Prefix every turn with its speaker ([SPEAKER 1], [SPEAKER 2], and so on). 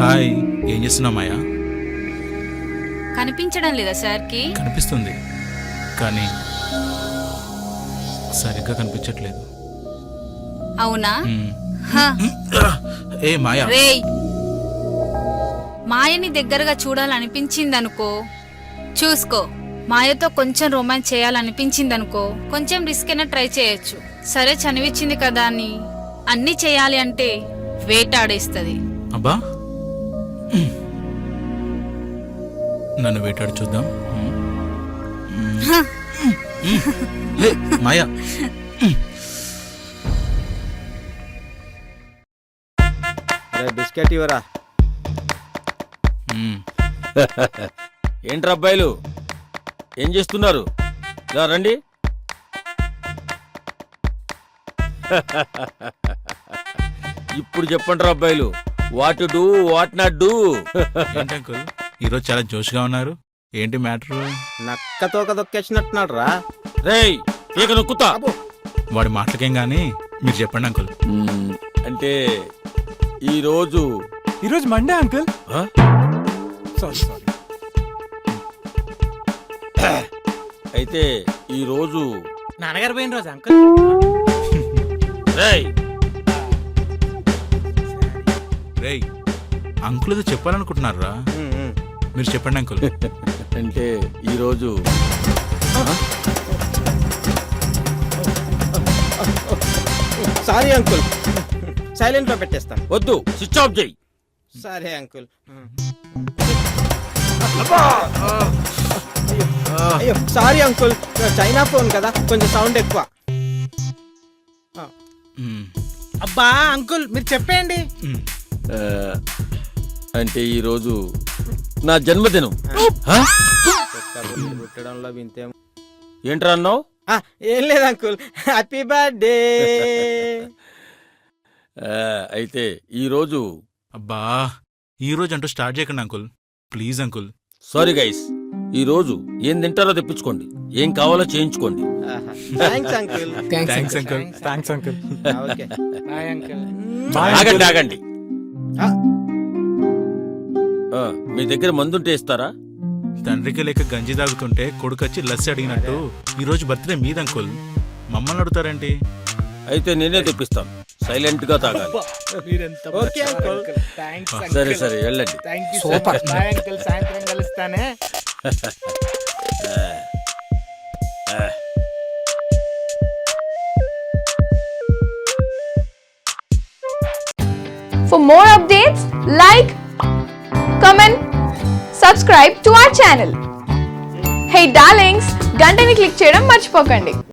[SPEAKER 1] Hi, ఏం చేస్తున్నావు మాయా?
[SPEAKER 2] కనిపించడం లేదా సార్కి?
[SPEAKER 1] కనిపిస్తుంది కానీ సరిగ్గా కనిపించట్లేదు.
[SPEAKER 2] అవునా?
[SPEAKER 1] మ్మ్.
[SPEAKER 2] హ,
[SPEAKER 1] ఏ మాయా,
[SPEAKER 2] రేయ్ మాయని దగ్గరగా చూడాలనిపించిందనుకో, చూసుకో. మాయతో కొంచెం రొమాన్స్ చేయాలనిపించిందనుకో, కొంచెం రిస్క్ అయినా ట్రై చేయొచ్చు. సరే చనివిచ్చింది కదా అని అన్నీ చేయాలి అంటే వేటాడేస్తుంది.
[SPEAKER 1] అబ్బా నన్ను వేటాడు చూద్దాం. హే, మాయా
[SPEAKER 3] బిస్కెట్ ఇవరా.
[SPEAKER 1] మ్మ్.
[SPEAKER 4] ఏంట్రా అబ్బాయిలు, ఏం చేస్తున్నారు? ఇలా రండి. ఇప్పుడు చెప్పండి రా అబ్బాయిలు, what to do, what not do.
[SPEAKER 1] ఏంటి అంకుల్ ఈరోజు చాలా జోష్గా ఉన్నారు? ఏంటి మ్యాటర్?
[SPEAKER 3] నక్క తోక దొక్కేసినట్టున్నాడు రా.
[SPEAKER 4] రేయ్ పీక నొక్కుతా.
[SPEAKER 1] వాడి మాటలకేం గానీ మీరు చెప్పండి అంకుల్.
[SPEAKER 4] అంటే ఈరోజు
[SPEAKER 5] మండే అంకుల్.
[SPEAKER 4] ఆ?
[SPEAKER 5] సారీ
[SPEAKER 4] అయితే ఈరోజు
[SPEAKER 5] నాన్నగారు పోయిన రోజు అంకుల్.
[SPEAKER 4] రేయ్
[SPEAKER 1] రేయ్ అంకుల్ ఏదో చెప్పాలనుకుంటున్నారా? మీరు చెప్పండి అంకుల్.
[SPEAKER 4] అంటే ఈరోజు
[SPEAKER 3] సారీ అంకుల్, సైలెంట్ లో పెట్టేస్తాను.
[SPEAKER 4] వద్దు, స్విచ్ ఆఫ్ చేయి.
[SPEAKER 3] సరే అంకుల్. అయ్యో సారీ అంకుల్, చైనా ఫోన్ కదా, కొంచెం సౌండ్ ఎక్కువ.
[SPEAKER 1] మ్మ్.
[SPEAKER 5] అబ్బా అంకుల్ మీరు చెప్పండి.
[SPEAKER 1] మ్మ్.
[SPEAKER 4] ఆ, అంటే ఈరోజు నా జన్మదినం. ఆ?
[SPEAKER 3] పుట్టడంలో వింతేం.
[SPEAKER 4] ఏంట్రా అన్నావు?
[SPEAKER 3] ఏం లేదు అంకుల్, హ్యాపీ బర్త్డే.
[SPEAKER 4] అయితే ఈరోజు
[SPEAKER 1] అబ్బా ఈ రోజు అంటూ స్టార్ట్ చేయకండి uncle, please uncle.
[SPEAKER 4] Sorry guys, ఈరోజు ఏం తింటారో తెప్పించుకోండి, ఏం కావాలో చేయించుకోండి.
[SPEAKER 3] Thanks uncle.
[SPEAKER 1] Thanks uncle.
[SPEAKER 5] Thanks uncle.
[SPEAKER 3] Okay.
[SPEAKER 5] Bye uncle.
[SPEAKER 4] ఆగండి ఆగండి.
[SPEAKER 3] ఆ.
[SPEAKER 4] మీ దగ్గర మందుంటే ఇస్తారా?
[SPEAKER 1] తండ్రికి లేక గంజి తాగుతుంటే కొడుకొచ్చి లస్సి అడిగినట్టు ఈ రోజు బర్త్డే మీది అంకుల్, మమ్మల్ని అడుగుతారేంటి?
[SPEAKER 4] అయితే నేనే తెప్పిస్తాను, సైలెంట్ గా తాగాలి.
[SPEAKER 3] Okay uncle.
[SPEAKER 4] సరే సరే వెళ్ళండి.
[SPEAKER 5] సూపర్. బాయ్ అంకుల్, సాయంత్రం కలుస్తానే.
[SPEAKER 6] For more updates, like, comment, subscribe to our channel. Hey darlings, గంటని click చేయడం మర్చిపోకండి.